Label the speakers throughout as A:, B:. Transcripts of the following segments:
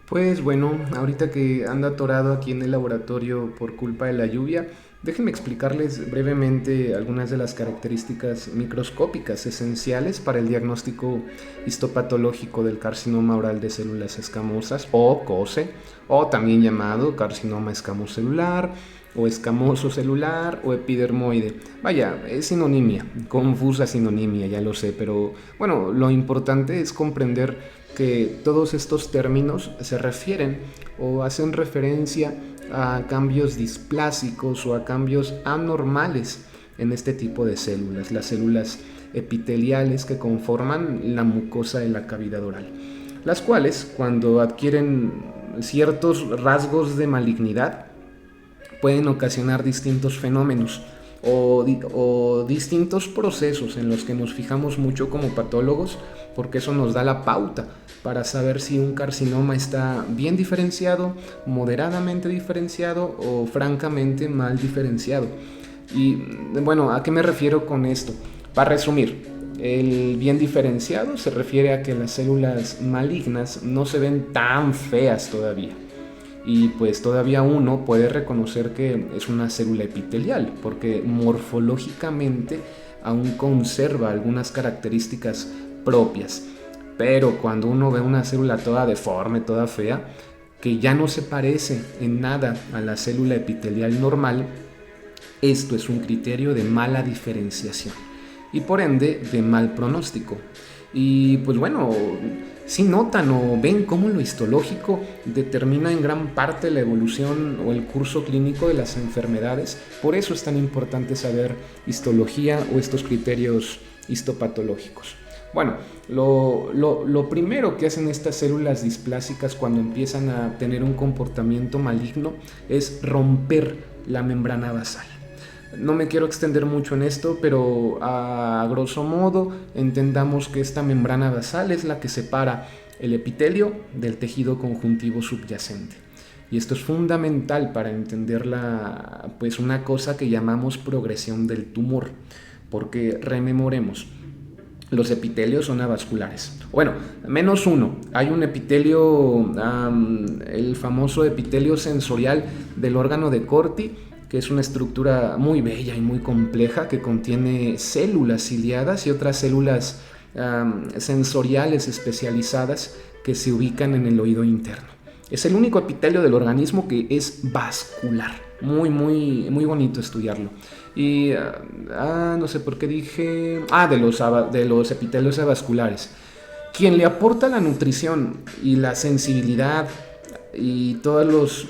A: Pues bueno, ahorita que anda atorado aquí en el laboratorio por culpa de la lluvia, déjenme explicarles brevemente algunas de las características microscópicas esenciales para el diagnóstico histopatológico del carcinoma oral de células escamosas o COCE, o también llamado carcinoma escamocelular o escamoso celular o epidermoide. Vaya, es sinonimia, confusa sinonimia, ya lo sé, pero bueno, lo importante es comprender que todos estos términos se refieren o hacen referencia a cambios displásicos o a cambios anormales en este tipo de células, las células epiteliales que conforman la mucosa de la cavidad oral, las cuales cuando adquieren ciertos rasgos de malignidad pueden ocasionar distintos fenómenos o distintos procesos en los que nos fijamos mucho como patólogos, porque eso nos da la pauta para saber si un carcinoma está bien diferenciado, moderadamente diferenciado o francamente mal diferenciado. Y bueno, ¿a qué me refiero con esto? Para resumir, el bien diferenciado se refiere a que las células malignas no se ven tan feas todavía. Y pues todavía uno puede reconocer que es una célula epitelial, porque morfológicamente aún conserva algunas características propias. Pero cuando uno ve una célula toda deforme, toda fea, que ya no se parece en nada a la célula epitelial normal, esto es un criterio de mala diferenciación y por ende de mal pronóstico. Y pues bueno, si notan o ven cómo lo histológico determina en gran parte la evolución o el curso clínico de las enfermedades. Por eso es tan importante saber histología o estos criterios histopatológicos. Bueno, lo primero que hacen estas células displásicas cuando empiezan a tener un comportamiento maligno es romper la membrana basal. No me quiero extender mucho en esto, pero a grosso modo entendamos que esta membrana basal es la que separa el epitelio del tejido conjuntivo subyacente. Y esto es fundamental para entender pues una cosa que llamamos progresión del tumor, porque rememoremos, los epitelios son avasculares. Bueno, menos uno. Hay un epitelio, el famoso epitelio sensorial del órgano de Corti, que es una estructura muy bella y muy compleja que contiene células ciliadas y otras células sensoriales especializadas que se ubican en el oído interno. Es el único epitelio del organismo que es vascular. Muy, muy, muy bonito estudiarlo. Y no sé por qué dije... de los epitelios avasculares. Quien le aporta la nutrición y la sensibilidad y los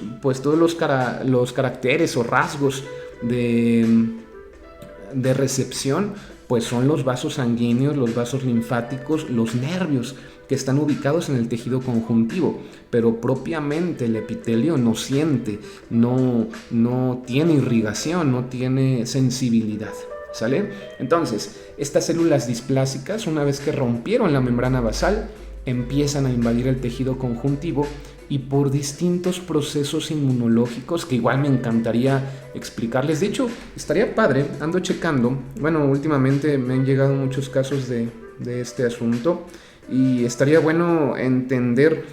A: caracteres o rasgos de recepción, pues son los vasos sanguíneos, los vasos linfáticos, los nervios que están ubicados en el tejido conjuntivo, pero propiamente el epitelio no siente, no tiene irrigación, no tiene sensibilidad, ¿sale? Entonces, estas células displásicas, una vez que rompieron la membrana basal, empiezan a invadir el tejido conjuntivo y por distintos procesos inmunológicos que igual me encantaría explicarles. De hecho, estaría padre, ando checando, bueno, últimamente me han llegado muchos casos de este asunto y estaría bueno entender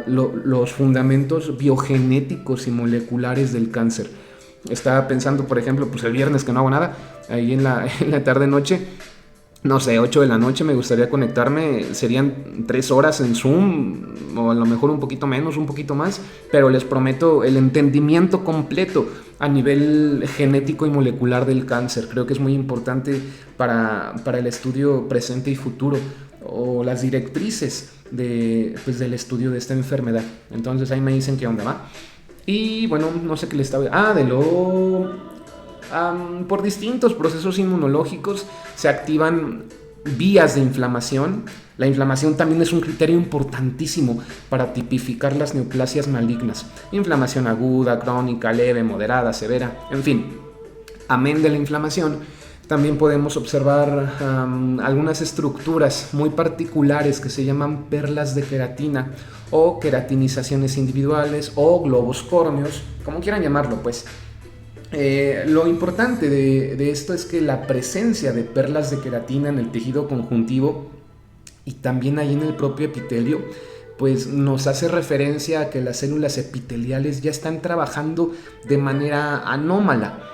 A: los fundamentos biogenéticos y moleculares del cáncer. Estaba pensando, por ejemplo, pues el viernes que no hago nada, ahí en la tarde-noche, no sé, 8 de la noche me gustaría conectarme, serían 3 horas en Zoom, o a lo mejor un poquito menos, un poquito más, pero les prometo el entendimiento completo a nivel genético y molecular del cáncer. Creo que es muy importante para el estudio presente y futuro, o las directrices del estudio de esta enfermedad. Entonces ahí me dicen qué onda va. Y bueno, no sé qué le estaba... por distintos procesos inmunológicos se activan vías de inflamación. La inflamación también es un criterio importantísimo para tipificar las neoplasias malignas. Inflamación aguda, crónica, leve, moderada, severa, en fin. Amén de la inflamación, también podemos observar algunas estructuras muy particulares que se llaman perlas de queratina o queratinizaciones individuales o globos córneos, como quieran llamarlo, pues. Lo importante de esto es que la presencia de perlas de queratina en el tejido conjuntivo y también ahí en el propio epitelio pues nos hace referencia a que las células epiteliales ya están trabajando de manera anómala.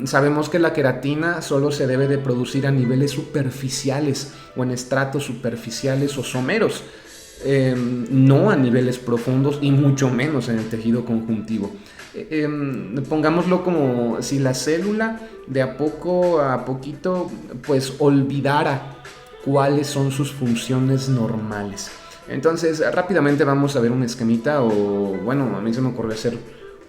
A: Sabemos que la queratina solo se debe de producir a niveles superficiales o en estratos superficiales o someros, no a niveles profundos y mucho menos en el tejido conjuntivo. Pongámoslo como si la célula de a poco a poquito pues olvidara cuáles son sus funciones normales. Entonces rápidamente vamos a ver un esquemita, o bueno, a mí se me ocurrió hacer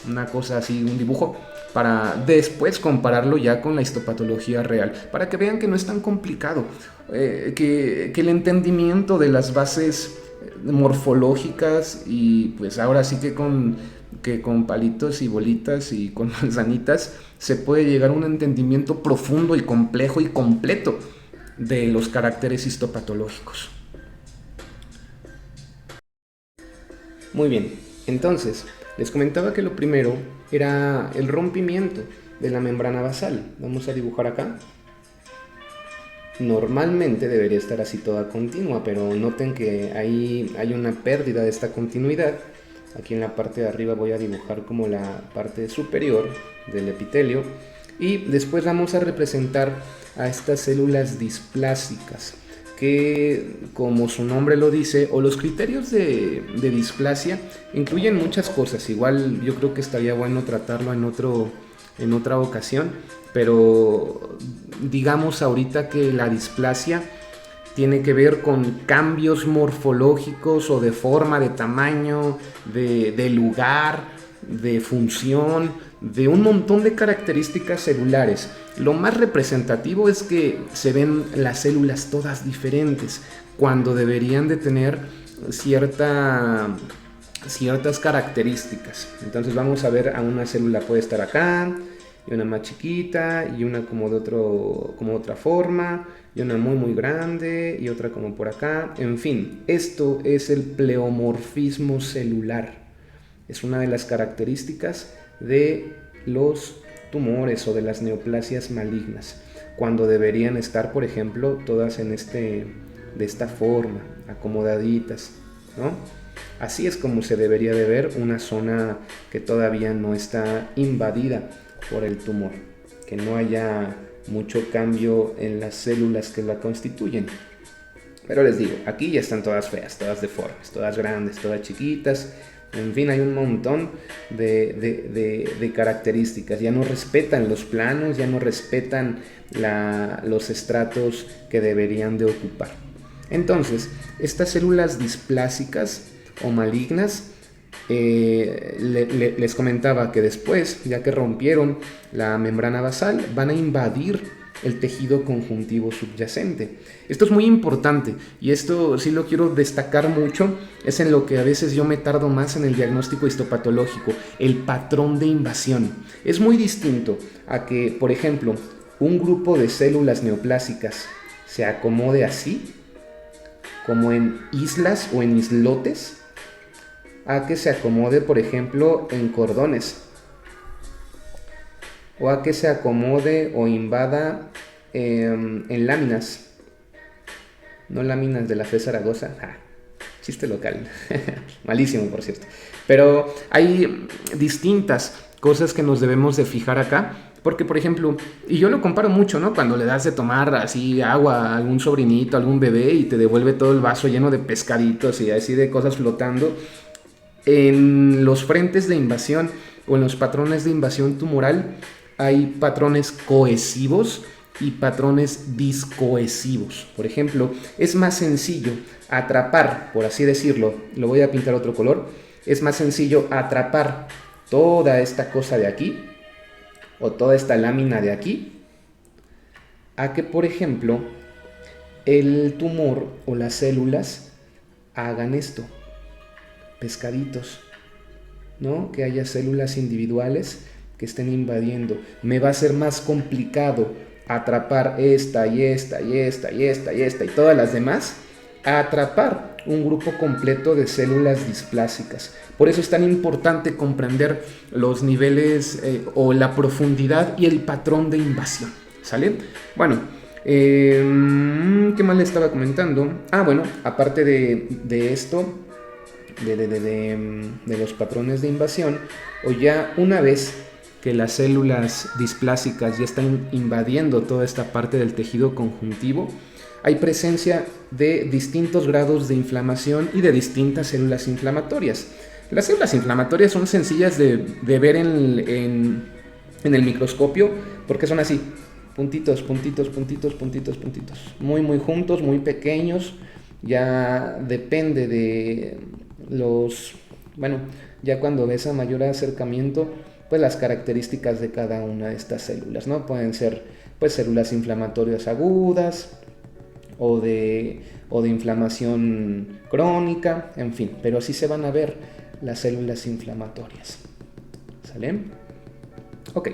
A: una cosa así, un dibujo, para después compararlo ya con la histopatología real, para que vean que no es tan complicado, que el entendimiento de las bases morfológicas, y pues ahora sí que con palitos y bolitas y con manzanitas se puede llegar a un entendimiento profundo y complejo y completo de los caracteres histopatológicos. Muy bien, entonces les comentaba que lo primero era el rompimiento de la membrana basal. Vamos a dibujar acá. Normalmente debería estar así toda continua, pero noten que ahí hay una pérdida de esta continuidad. Aquí en la parte de arriba voy a dibujar como la parte superior del epitelio, y después vamos a representar a estas células displásicas, que como su nombre lo dice, o los criterios de displasia incluyen muchas cosas. Igual yo creo que estaría bueno tratarlo en otra ocasión, pero digamos ahorita que la displasia tiene que ver con cambios morfológicos o de forma, de tamaño, de lugar, de función, de un montón de características celulares. Lo más representativo es que se ven las células todas diferentes, cuando deberían de tener ciertas características. Entonces vamos a ver, a una célula puede estar acá, y una más chiquita, y una como otra forma, y una muy grande, y otra como por acá. En fin, esto es el pleomorfismo celular. Es una de las características de los tumores o de las neoplasias malignas, cuando deberían estar, por ejemplo, todas de esta forma, acomodaditas, ¿no? Así es como se debería de ver una zona que todavía no está invadida por el tumor, que no haya mucho cambio en las células que la constituyen. Pero les digo, aquí ya están todas feas, todas deformes, todas grandes, todas chiquitas. En fin, hay un montón de características. Ya no respetan los planos, ya no respetan los estratos que deberían de ocupar. Entonces, estas células displásicas o malignas, les comentaba que después, ya que rompieron la membrana basal, van a invadir el tejido conjuntivo subyacente. Esto es muy importante, y esto sí lo quiero destacar mucho. Es en lo que a veces yo me tardo más en el diagnóstico histopatológico: el patrón de invasión. Es muy distinto a que, por ejemplo, un grupo de células neoplásicas se acomode así, como en islas o en islotes, a que se acomode, por ejemplo, en cordones, o a que se acomode o invada en láminas. No láminas de la Fe Zaragoza. Chiste local. Malísimo, por cierto. Pero hay distintas cosas que nos debemos de fijar acá. Porque, por ejemplo, y yo lo comparo mucho, ¿no? Cuando le das de tomar así agua a algún sobrinito, a algún bebé, y te devuelve todo el vaso lleno de pescaditos y así de cosas flotando. En los frentes de invasión o en los patrones de invasión tumoral hay patrones cohesivos y patrones discohesivos. Por ejemplo, es más sencillo atrapar, por así decirlo, lo voy a pintar otro color, es más sencillo atrapar toda esta cosa de aquí, o toda esta lámina de aquí, a que, por ejemplo, el tumor o las células hagan esto, pescaditos, ¿no? Que haya células individuales que estén invadiendo. Me va a ser más complicado atrapar esta y esta y esta y esta y esta y todas las demás, a atrapar un grupo completo de células displásicas. Por eso es tan importante comprender los niveles o la profundidad y el patrón de invasión, ¿sale? Bueno, ¿Qué más le estaba comentando? Bueno, aparte de esto, de los patrones de invasión, o ya una vez que las células displásicas ya están invadiendo toda esta parte del tejido conjuntivo, hay presencia de distintos grados de inflamación y de distintas células inflamatorias. Las células inflamatorias son sencillas de ver en el microscopio porque son así, puntitos, puntitos, puntitos, puntitos, puntitos, muy, muy juntos, muy pequeños. Ya depende de ya cuando ves a mayor acercamiento, pues las características de cada una de estas células, ¿no? Pueden ser pues células inflamatorias agudas o de inflamación crónica, en fin, pero así se van a ver las células inflamatorias. ¿Sale? Ok.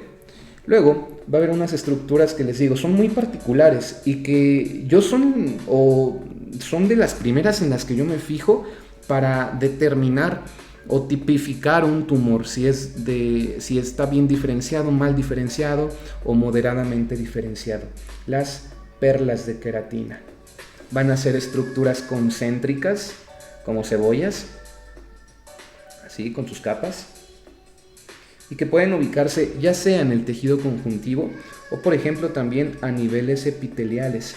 A: Luego va a haber unas estructuras que les digo son muy particulares y que son de las primeras en las que yo me fijo para determinar o tipificar un tumor, si está bien diferenciado, mal diferenciado o moderadamente diferenciado. Las perlas de queratina van a ser estructuras concéntricas como cebollas, así con sus capas, y que pueden ubicarse ya sea en el tejido conjuntivo o por ejemplo también a niveles epiteliales.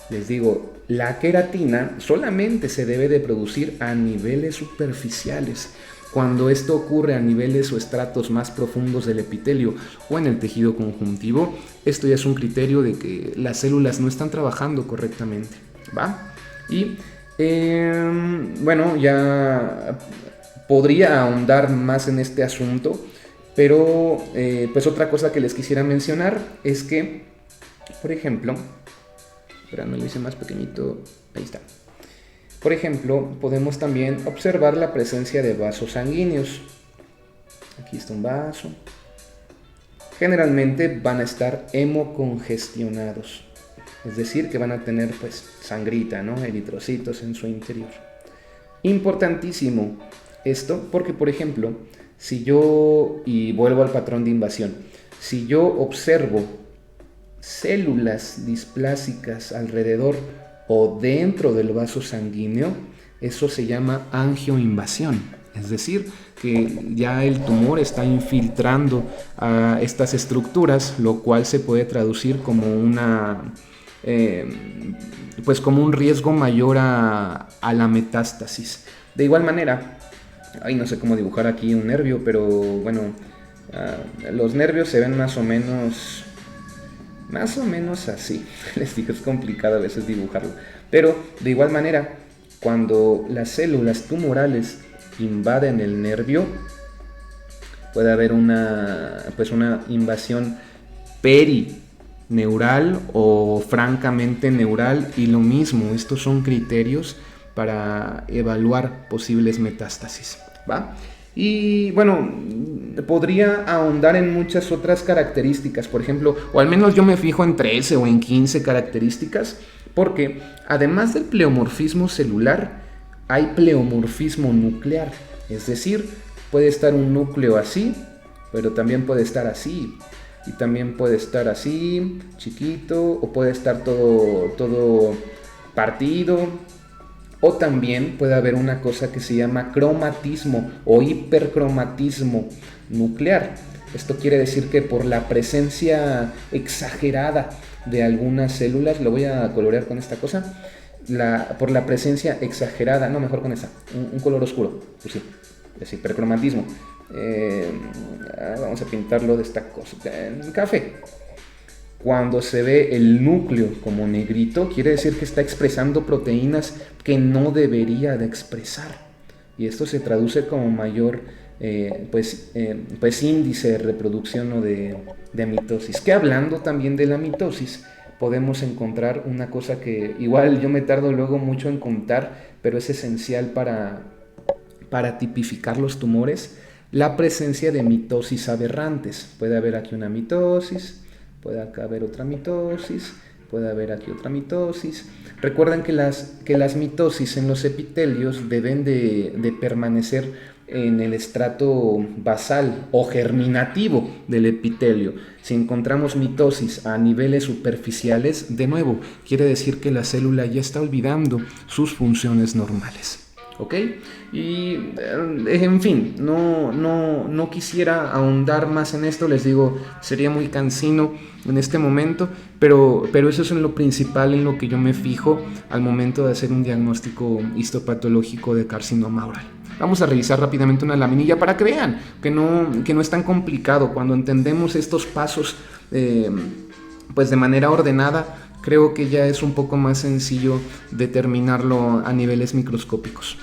A: Les digo, la queratina solamente se debe de producir a niveles superficiales. Cuando esto ocurre a niveles o estratos más profundos del epitelio o en el tejido conjuntivo, esto ya es un criterio de que las células no están trabajando correctamente, ¿va? Y ya podría ahondar más en este asunto, pero pues otra cosa que les quisiera mencionar es que, por ejemplo, me lo hice más pequeñito, ahí está. Por ejemplo, podemos también observar la presencia de vasos sanguíneos. Aquí está un vaso. Generalmente van a estar hemocongestionados, es decir, que van a tener pues sangrita, ¿no? Eritrocitos en su interior. Importantísimo esto porque, por ejemplo, y vuelvo al patrón de invasión, si yo observo células displásicas alrededor o dentro del vaso sanguíneo, eso se llama angioinvasión, es decir, que ya el tumor está infiltrando a estas estructuras, lo cual se puede traducir como como un riesgo mayor a la metástasis. De igual manera, no sé cómo dibujar aquí un nervio, pero bueno, los nervios se ven más o menos así. Les digo, es complicado a veces dibujarlo, pero de igual manera, cuando las células tumorales invaden el nervio, puede haber una invasión perineural o francamente neural, y lo mismo, estos son criterios para evaluar posibles metástasis, ¿va? Y bueno, podría ahondar en muchas otras características, por ejemplo, o al menos yo me fijo en 13 o en 15 características, porque además del pleomorfismo celular, hay pleomorfismo nuclear, es decir, puede estar un núcleo así, pero también puede estar así, y también puede estar así, chiquito, o puede estar todo partido. O también puede haber una cosa que se llama cromatismo o hipercromatismo nuclear. Esto quiere decir que por la presencia exagerada de algunas células, lo voy a colorear con esta cosa, por la presencia exagerada, no, mejor con esta, un color oscuro, pues sí, es hipercromatismo. Vamos a pintarlo de esta cosa, en café. Cuando se ve el núcleo como negrito, quiere decir que está expresando proteínas que no debería de expresar. Y esto se traduce como mayor índice de reproducción o de mitosis. Que hablando también de la mitosis, podemos encontrar una cosa que igual yo me tardo luego mucho en contar, pero es esencial para tipificar los tumores, la presencia de mitosis aberrantes. Puede haber aquí una mitosis, puede acá haber otra mitosis, puede haber aquí otra mitosis. Recuerden que las mitosis en los epitelios deben de permanecer en el estrato basal o germinativo del epitelio. Si encontramos mitosis a niveles superficiales, de nuevo, quiere decir que la célula ya está olvidando sus funciones normales. ¿Ok? Y en fin, no quisiera ahondar más en esto, les digo, sería muy cansino en este momento, pero eso es en lo principal en lo que yo me fijo al momento de hacer un diagnóstico histopatológico de carcinoma oral. Vamos a revisar rápidamente una laminilla para que vean que no es tan complicado. Cuando entendemos estos pasos pues de manera ordenada, creo que ya es un poco más sencillo determinarlo a niveles microscópicos.